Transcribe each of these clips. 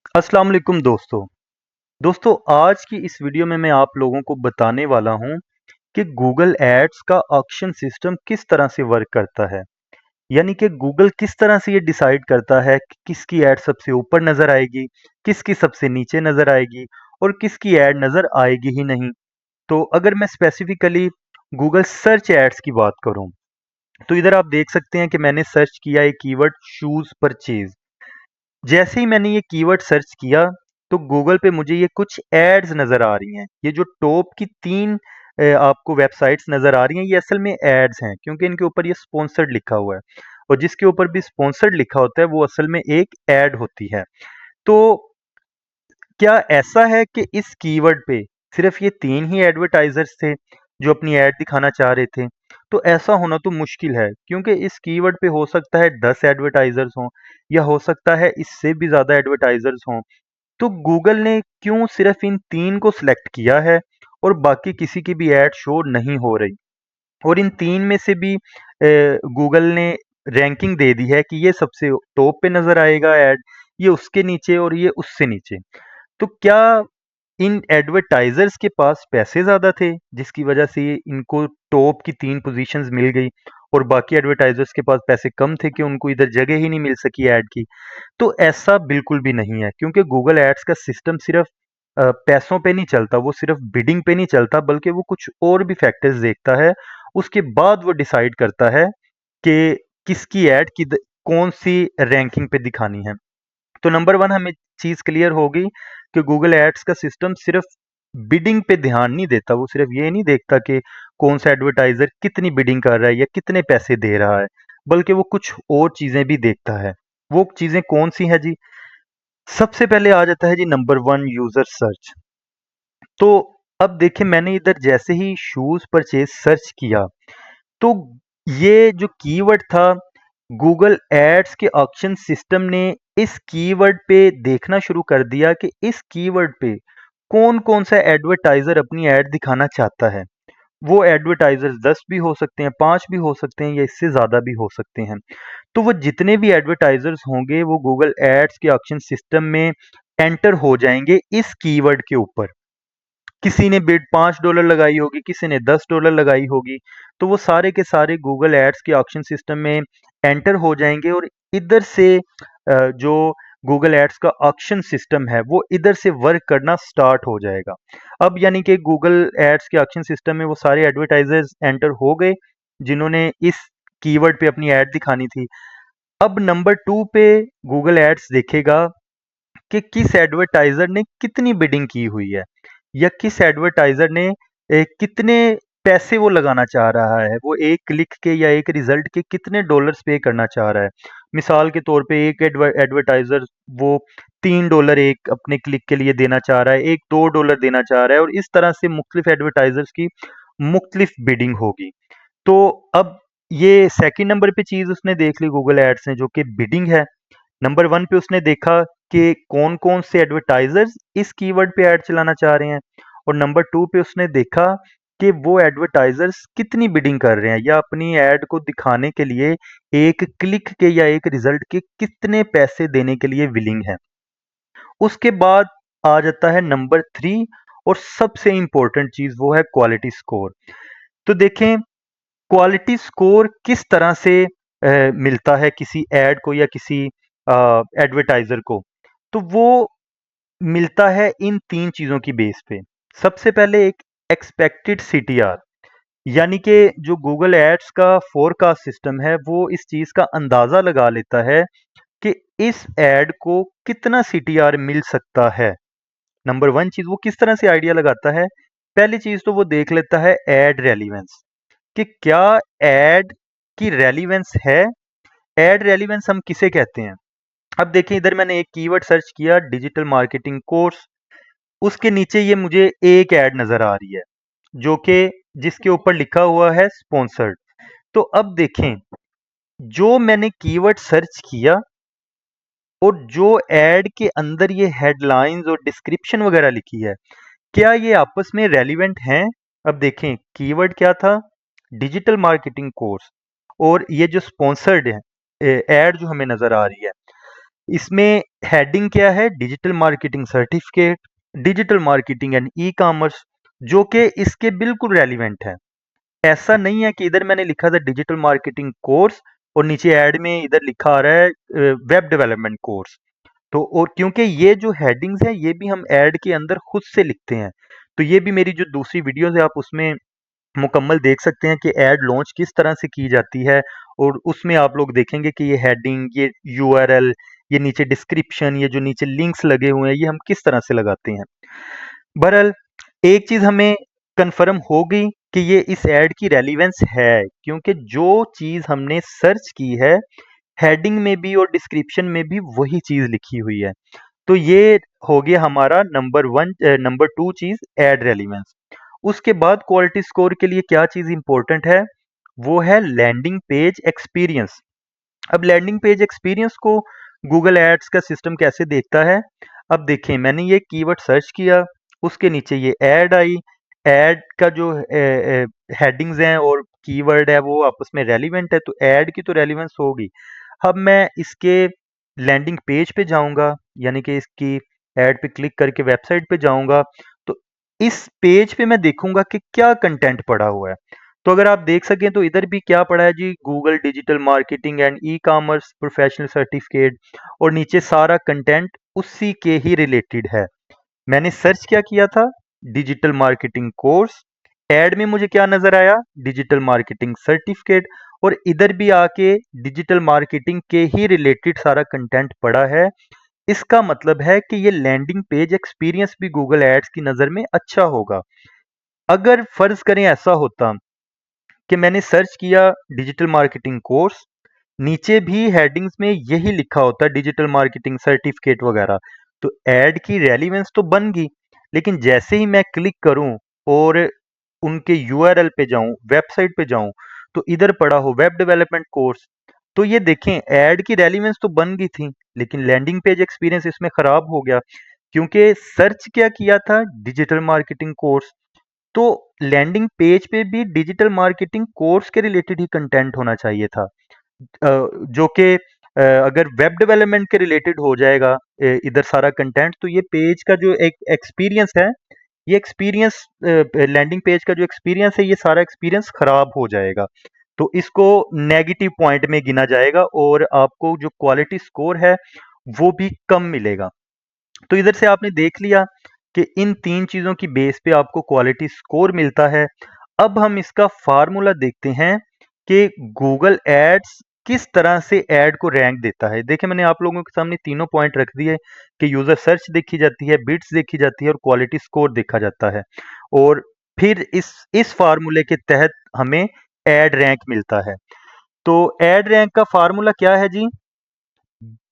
अस्सलाम वालेकुम दोस्तों आज की इस वीडियो में मैं आप लोगों को बताने वाला हूं कि गूगल एड्स का ऑक्शन सिस्टम किस तरह से वर्क करता है। यानी कि गूगल किस तरह से ये डिसाइड करता है कि किसकी ऐड सबसे ऊपर नज़र आएगी, किसकी सबसे नीचे नज़र आएगी और किसकी ऐड नज़र आएगी ही नहीं। तो अगर मैं स्पेसिफिकली गूगल सर्च एड्स की बात करूं तो इधर आप देख सकते हैं कि मैंने सर्च किया एक कीवर्ड शूज़ परचेज़। जैसे ही मैंने ये कीवर्ड सर्च किया तो गूगल पे मुझे ये कुछ एड्स नज़र आ रही हैं। ये जो टॉप की 3 आपको वेबसाइट्स नज़र आ रही हैं, ये असल में एड्स हैं क्योंकि इनके ऊपर ये स्पॉन्सर्ड लिखा हुआ है और जिसके ऊपर भी स्पॉन्सर्ड लिखा होता है वो असल में एक एड होती है। तो क्या ऐसा है कि इस कीवर्ड पे सिर्फ ये 3 ही एडवर्टाइज़र्स थे जो अपनी ऐड दिखाना चाह रहे थे? तो ऐसा होना तो मुश्किल है क्योंकि इस कीवर्ड पे हो सकता है 10 एडवर्टाइज़र्स हों या हो सकता है इससे भी ज़्यादा एडवर्टाइज़र्स हों। तो गूगल ने क्यों सिर्फ इन 3 को सिलेक्ट किया है और बाकी किसी की भी ऐड शो नहीं हो रही? और इन 3 में से भी गूगल ने रैंकिंग दे दी है कि ये सबसे टॉप पे नज़र आएगा ऐड, ये उसके नीचे और ये उससे नीचे। तो क्या इन एडवर्टाइजर्स के पास पैसे ज़्यादा थे, जिसकी वजह से इनको टॉप की 3 पोज़ीशंस मिल गई और बाकी एडवर्टाइजर्स के पास पैसे कम थे कि उनको इधर जगह ही नहीं मिल सकी ऐड की? तो ऐसा बिल्कुल भी नहीं है क्योंकि गूगल एड्स का सिस्टम सिर्फ़ पैसों पे नहीं चलता, वो सिर्फ़ बिडिंग पे नहीं चलता बल्कि वो कुछ और भी फैक्टर्स देखता है। उसके बाद वो डिसाइड करता है कि किसकी ऐड कौन-सी रैंकिंग पे दिखानी है। तो नंबर 1 हमें चीज़ क्लियर होगी कि गूगल एड्स का सिस्टम सिर्फ़ बिडिंग पे ध्यान नहीं देता, वो सिर्फ़ ये नहीं देखता कि कौन-सा एडवर्टाइज़र कितनी बिडिंग कर रहा है या कितने पैसे दे रहा है, बल्कि वो कुछ और चीज़ें भी देखता है। वो चीज़ें कौन-सी हैं जी? सबसे पहले आ जाता है जी नंबर 1 यूज़र सर्च। तो अब देखिए मैंने इधर जैसे ही शूज़ परचेज़ सर्च किया, तो ये जो कीवर्ड था गूगल एड्स के ऑक्शन सिस्टम ने इस कीवर्ड पे देखना शुरू कर दिया कि इस कीवर्ड पे कौन-कौन सा एडवर्टाइज़र अपनी ऐड दिखाना चाहता है। वो एडवर्टाइज़र्स 10 भी हो सकते हैं, 5 भी हो सकते हैं या इससे ज़्यादा भी हो सकते हैं। तो वो जितने भी एडवर्टाइज़र्स होंगे वो गूगल एड्स के ऑक्शन सिस्टम में एंटर हो जाएँगे इस कीवर्ड के ऊपर। किसी ने बिड $5 लगाई होगी, किसी ने $10 लगाई होगी, तो वो सारे के सारे गूगल एड्स के ऑक्शन सिस्टम में एंटर हो जाएँगे और इधर से जो गूगल एड्स का ऑक्शन सिस्टम है, वो इधर से वर्क करना स्टार्ट हो जाएगा। अब यानी कि गूगल एड्स के ऑक्शन सिस्टम में वो सारे एडवर्टाइज़र्स एंटर हो गए, जिन्होंने इस कीवर्ड पे अपनी ऐड दिखानी थी। अब नंबर 2 पे गूगल एड्स देखेगा कि किस एडवर्टाइज़र ने कितनी बिडिंग की हुई है या किस एडवर्टाइज़र ने कितने पैसे वो लगाना चाह रहा है, वो एक क्लिक के या एक रिज़ल्ट के कितने डॉलर्स पे करना चाह रहा है। मिसाल के तौर पे एक एडवर्टाइज़र वो $3 एक अपने क्लिक के लिए देना चाह रहा है, एक $2 देना चाह रहा है और इस तरह से मुख्तलिफ एडवर्टाइज़र्स की मुख्तलिफ बिडिंग होगी। तो अब ये सेकंड नंबर पे चीज़ उसने देख ली गूगल एड्स ने जो कि बिडिंग है। नंबर 1 पे उसने देखा कि कौन-कौन से एडवर्टाइज़र्स इस कीवर्ड पे ऐड चलाना चाह रहे हैं और नंबर 2 पे उसने देखा कि वो एडवर्टाइज़र्स कितनी बिडिंग कर रहे हैं या अपनी ऐड को दिखाने के लिए एक क्लिक के या एक रिज़ल्ट के कितने पैसे देने के लिए विलिंग हैं। उसके बाद आ जाता है नंबर 3 और सबसे इम्पोर्टेंट चीज़ वो है क्वालिटी स्कोर। तो देखें क्वालिटी स्कोर किस तरह से मिलता है किसी ऐड को या किसी एडवर्टाइज़र को? तो वो मिलता है इन 3 चीज़ों की बेस पे। सबसे पहले एक एक्सपेक्टेड सीटीआर यानी कि जो गूगल एड्स का फ़ोरकास्ट सिस्टम है, वो इस चीज़ का अंदाज़ा लगा लेता है कि इस ऐड को कितना सीटीआर मिल सकता है। नंबर 1 चीज़ वो किस तरह से आइडिया लगाता है? पहली चीज़ तो वो देख लेता है ऐड रेलेवेंस कि क्या ऐड की रेलेवेंस है? ऐड रेलेवेंस हम किसे कहते हैं? अब देखिए इधर मैंने एक कीवर्ड सर्च किया डिजिटल मार्केटिंग कोर्स, उसके नीचे ये मुझे एक ऐड नज़र आ रही है, जो कि जिसके ऊपर लिखा हुआ है स्पॉन्सर्ड। तो अब देखें, जो मैंने कीवर्ड सर्च किया और जो ऐड के अंदर ये हेडलाइंस और डिस्क्रिप्शन वगैरह लिखी है, क्या ये आपस में रेलेवेंट हैं? अब देखें कीवर्ड क्या था? डिजिटल मार्केटिंग कोर्स और ये जो स्पॉन्सर्ड है ऐड जो हमें नज़र आ रही है, इसमें हेडिंग क्या है? Digital marketing certificate, digital marketing and e commerce, जो कि इसके बिल्कुल रेलिवेंट है। ऐसा नहीं है कि इधर मैंने लिखा था डिजिटल मार्केटिंग कोर्स और नीचे ऐड में इधर लिखा आ रहा है वेब डेवलपमेंट कोर्स। तो और क्योंकि ये जो हेडिंग्स हैं ये भी हम ऐड के अंदर खुद से लिखते हैं, तो ये भी मेरी जो दूसरी वीडियोस है आप उसमें मुकम्मल देख सकते हैं कि ऐड लॉन्च किस तरह से की जाती है। और उसमें आप लोग देखेंगे कि ये हेडिंग, ये यूआरएल, ये नीचे डिस्क्रिप्शन, ये जो नीचे लिंक्स लगे हुए हैं, ये हम किस तरह से लगाते हैं। बहरहाल एक चीज हमें कंफर्म हो गई कि ये इस ऐड की रेलिवेंस है, क्योंकि जो चीज हमने सर्च की है हेडिंग में भी और डिस्क्रिप्शन में भी वही चीज लिखी हुई है। तो ये हो गया हमारा नंबर टू चीज, ऐड रेलिवेंस। उसके बाद क्वालिटी स्कोर के लिए क्या चीज इंपॉर्टेंट है? वो है लैंडिंग पेज एक्सपीरियंस। अब लैंडिंग पेज एक्सपीरियंस को गूगल एड्स का सिस्टम कैसे देखता है? अब देखें, मैंने ये कीवर्ड सर्च किया, उसके नीचे ये ऐड आई। ऐड का जो हेडिंग्स हैं और कीवर्ड है वो आपस में रेलिवेंट है, तो ऐड की तो रेलिवेंस होगी। अब मैं इसके लैंडिंग पेज पे जाऊंगा, यानी कि इसकी ऐड पे क्लिक करके वेबसाइट पे जाऊंगा, तो इस पेज पे मैं देखूंगा कि क्या कंटेंट पड़ा हुआ है। तो अगर आप देख सकें तो इधर भी क्या पड़ा है जी, Google digital marketing and e commerce professional certificate, और नीचे सारा कंटेंट उसी के ही रिलेटेड है। मैंने सर्च क्या किया था? Digital marketing course. ऐड में मुझे क्या नजर आया? Digital marketing certificate. और इधर भी आके डिजिटल मार्केटिंग के ही रिलेटेड सारा कंटेंट पड़ा है। इसका मतलब है कि ये लैंडिंग पेज एक्सपीरियंस भी गूगल एड्स की नजर में अच्छा होगा। अगर फर्ज करें ऐसा होता कि मैंने सर्च किया डिजिटल मार्केटिंग कोर्स, नीचे भी हेडिंग्स में यही लिखा होता है डिजिटल मार्केटिंग सर्टिफिकेट वगैरह, तो ऐड की रेलिवेंस तो बन गई। लेकिन जैसे ही मैं क्लिक करूं और उनके यूआरएल पे जाऊं, वेबसाइट पे जाऊं, तो इधर पड़ा हो वेब डेवलपमेंट कोर्स, तो ये देखें ऐड की रेलिवेंस तो बन गई थी, लेकिन लैंडिंग पेज एक्सपीरियंस इसमें खराब हो गया, क्योंकि सर्च क्या किया था? Digital marketing course. तो लैंडिंग पेज पे भी डिजिटल मार्केटिंग कोर्स के रिलेटेड ही कंटेंट होना चाहिए था। जो कि अगर वेब डेवलपमेंट के रिलेटेड हो जाएगा इधर सारा कंटेंट, तो ये पेज का जो एक एक्सपीरियंस है, ये एक्सपीरियंस लैंडिंग पेज का जो एक्सपीरियंस है, ये सारा एक्सपीरियंस खराब हो जाएगा। तो इसको नेगेटिव पॉइंट में गिना जाएगा और आपको जो क्वालिटी स्कोर है वो भी कम मिलेगा। तो इधर से आपने देख लिया कि इन तीन चीजों की बेस पे आपको क्वालिटी स्कोर मिलता है। अब हम इसका फार्मूला देखते हैं कि गूगल एड्स किस तरह से ऐड को रैंक देता है। देखिए, मैंने आप लोगों के सामने तीनों पॉइंट रख दिए कि यूजर सर्च देखी जाती है, बिट्स देखी जाती है और क्वालिटी स्कोर देखा जाता है। और फिर इस फार्मूले के तहत हमें ऐड रैंक मिलता है। तो ऐड रैंक का फार्मूला क्या है जी?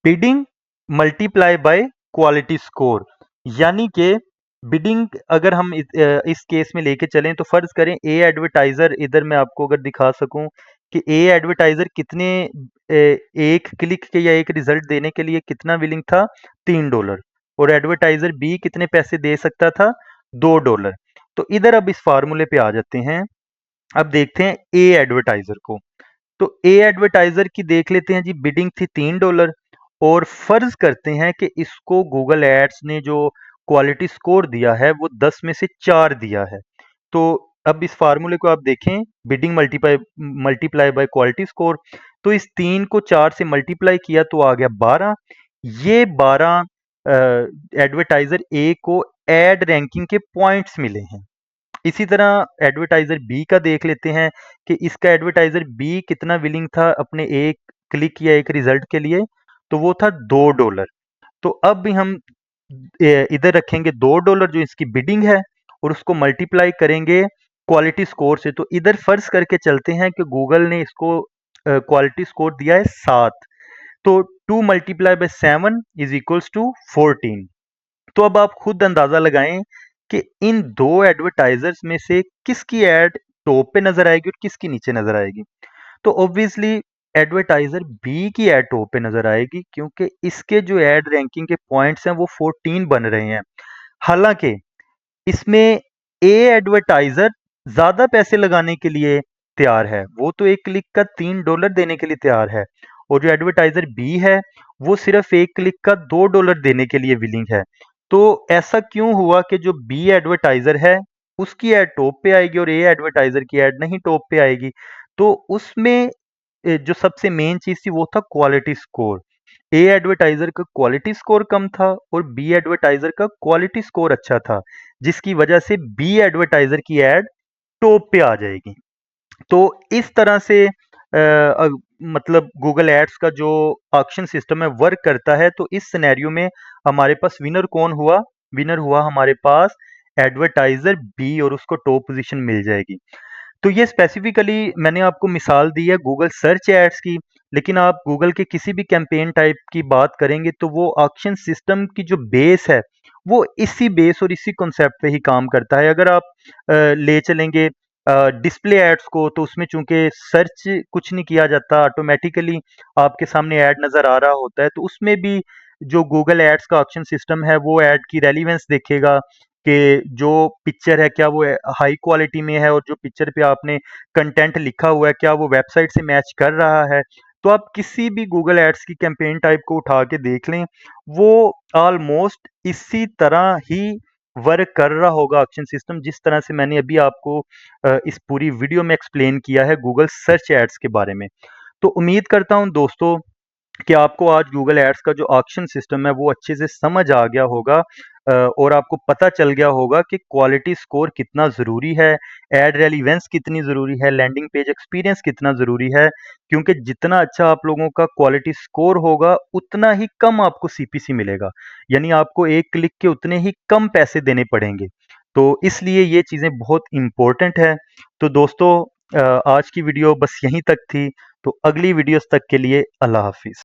Bidding multiply by quality score. यानी कि बिडिंग अगर हम इस केस में लेके चलें, तो फर्ज करें ए एडवर्टाइजर, इधर मैं आपको अगर दिखा सकूं कि ए एडवर्टाइजर कितने एक क्लिक के या एक रिजल्ट देने के लिए कितना विलिंग था? $3। और एडवर्टाइजर बी कितने पैसे दे सकता था? $2। तो इधर अब इस फार्मूले पे आ जाते हैं। अब देखते हैं ए एडवर्टाइजर को। तो ए एडवर्टाइजर की देख लेते हैं जी, बिडिंग थी $3, और फर्ज करते हैं कि इसको गूगल एड्स ने जो क्वालिटी स्कोर दिया है वो 10 में से 4 दिया है। तो अब इस फार्मूले को आप देखें, bidding multiply multiply by quality score, तो इस 3 को 4 से मल्टीप्लाई किया तो आ गया 12। ये 12 एडवर्टाइजर ए को एड रैंकिंग के पॉइंट्स मिले हैं। इसी तरह एडवर्टाइजर बी का देख लेते हैं कि इसका एडवर्टाइजर बी कितना विलिंग था अपने एक क्लिक या एक रिजल्ट के लिए, तो वो था $2। तो अब भी हम इधर रखेंगे $2 जो इसकी बिडिंग है, और उसको मल्टीप्लाई करेंगे क्वालिटी स्कोर से। तो इधर फर्ज करके चलते हैं कि गूगल ने इसको क्वालिटी स्कोर दिया है 7। तो 2 multiply by 7 is equals to 14। तो अब आप खुद अंदाजा लगाएं कि इन दो एडवर्टाइजर्स में से किसकी एड टॉप पे नजर आएगी और किसकी नीचे नजर आएगी। तो ऑब्वियसली एडवर्टाइजर बी की एड टॉप पे नजर आएगी, क्योंकि इसके जो एड रैंकिंग के पॉइंट्स हैं वो 14 बन रहे हैं। हालांकि इसमें ए एडवर्टाइजर ज्यादा पैसे लगाने के लिए तैयार है, वो तो एक क्लिक का $3 देने के लिए तैयार है, और जो एडवर्टाइजर बी है वो सिर्फ एक क्लिक का $2 देने के लिए विलिंग है। तो ऐसा क्यों हुआ कि जो बी एडवर्टाइजर है उसकी एड टॉप पे आएगी और ए एडवर्टाइजर की एड नहीं टॉप पे आएगी? तो उसमें जो सबसे मेन चीज थी वो था क्वालिटी स्कोर। ए एडवर्टाइजर का क्वालिटी स्कोर कम था और बी एडवर्टाइजर का क्वालिटी स्कोर अच्छा था, जिसकी वजह से बी एडवर्टाइजर की एड टॉप पे आ जाएगी। तो इस तरह से मतलब गूगल एड्स का जो ऑक्शन सिस्टम है वर्क करता है। तो इस सिनेरियो में हमारे पास विनर कौन हुआ? विनर हुआ हमारे पास एडवर्टाइजर बी और उसको टॉप पोजीशन मिल जाएगी। तो ये स्पेसिफिकली मैंने आपको मिसाल दी है गूगल सर्च एड्स की, लेकिन आप गूगल के किसी भी कैंपेन टाइप की बात करेंगे तो वो ऑक्शन सिस्टम की जो बेस है वो इसी बेस और इसी कॉन्सेप्ट पे ही काम करता है। अगर आप ले चलेंगे डिस्प्ले एड्स को, तो उसमें चूंकि सर्च कुछ नहीं किया जाता, ऑटोमेटिकली आपके सामने ऐड नजर आ रहा होता है, तो उसमें भी जो गूगल एड्स का ऑप्शन सिस्टम है वो ऐड की रेलिवेंस देखेगा कि जो पिक्चर है क्या वो हाई क्वालिटी में है और जो पिक्चर पे आपने कंटेंट लिखा हुआ है क्या वो वेबसाइट से मैच कर रहा है। तो आप किसी भी गूगल एड्स की कैंपेन टाइप को उठा के देख लें, वो ऑलमोस्ट इसी तरह ही वर्क कर रहा होगा ऑक्शन सिस्टम, जिस तरह से मैंने अभी आपको इस पूरी वीडियो में एक्सप्लेन किया है गूगल सर्च एड्स के बारे में। तो उम्मीद करता हूं दोस्तों कि आपको आज गूगल एड्स का जो ऑक्शन सिस्टम है वो अच्छे से समझ आ गया होगा, और आपको पता चल गया होगा कि क्वालिटी स्कोर कितना ज़रूरी है, एड रेलिवेंस कितनी ज़रूरी है, लैंडिंग पेज एक्सपीरियंस कितना ज़रूरी है। क्योंकि जितना अच्छा आप लोगों का क्वालिटी स्कोर होगा उतना ही कम आपको सीपीसी मिलेगा, यानी आपको एक क्लिक के उतने ही कम पैसे देने पड़ेंगे। तो इसलिए ये चीज़ें बहुत इंपॉर्टेंट है। तो दोस्तों आज की वीडियो बस यहीं तक थी। तो अगली वीडियोस तक के लिए अल्लाह हाफिज़।